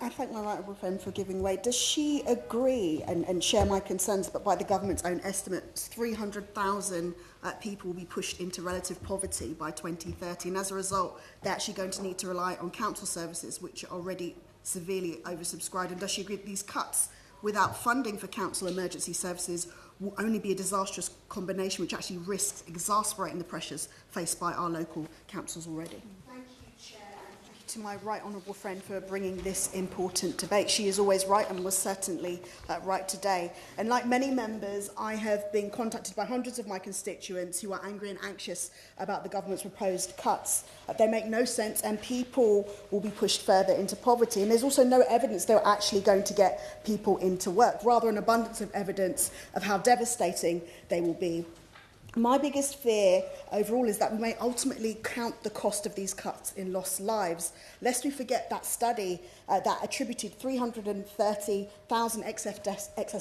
I thank my right honourable friend for giving way. Does she agree and share my concerns that by the government's own estimates, 300,000 people will be pushed into relative poverty by 2030, and as a result, they're actually going to need to rely on council services, which are already severely oversubscribed? And does she agree that these cuts without funding for council emergency services will only be a disastrous combination which actually risks exasperating the pressures faced by our local councils already? Thank you, Chair. And thank you to my right honourable friend for bringing this important debate. She is always right and was certainly right today. And like many members, I have been contacted by hundreds of my constituents who are angry and anxious about the government's proposed cuts. They make no sense and people will be pushed further into poverty. And there's also no evidence they're actually going to get people into work, rather an abundance of evidence of how devastating they will be. My biggest fear overall is that we may ultimately count the cost of these cuts in lost lives. Lest we forget that study that attributed 330,000 excess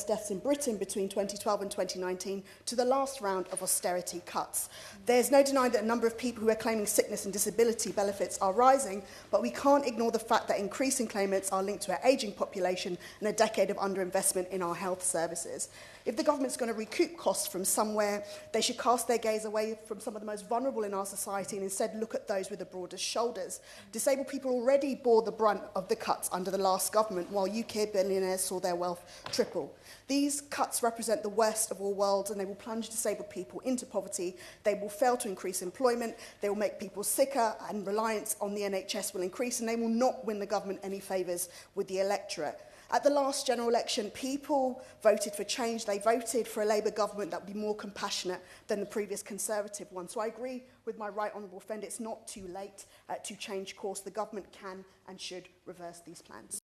deaths in Britain between 2012 and 2019 to the last round of austerity cuts. There's no denying that a number of people who are claiming sickness and disability benefits are rising, but we can't ignore the fact that increasing claimants are linked to our ageing population and a decade of underinvestment in our health services. If the government's going to recoup costs from somewhere, they should cast their gaze away from some of the most vulnerable in our society and instead look at those with the broadest shoulders. Disabled people already bore the brunt of the cuts under the last government, while UK billionaires saw their wealth triple. These cuts represent the worst of all worlds, and they will plunge disabled people into poverty. They will fail to increase employment, they will make people sicker, and reliance on the NHS will increase, and they will not win the government any favours with the electorate. At the last general election, people voted for change. They voted for a Labour government that would be more compassionate than the previous Conservative one. So I agree with my right honourable friend, it's not too late to change course. The government can and should reverse these plans.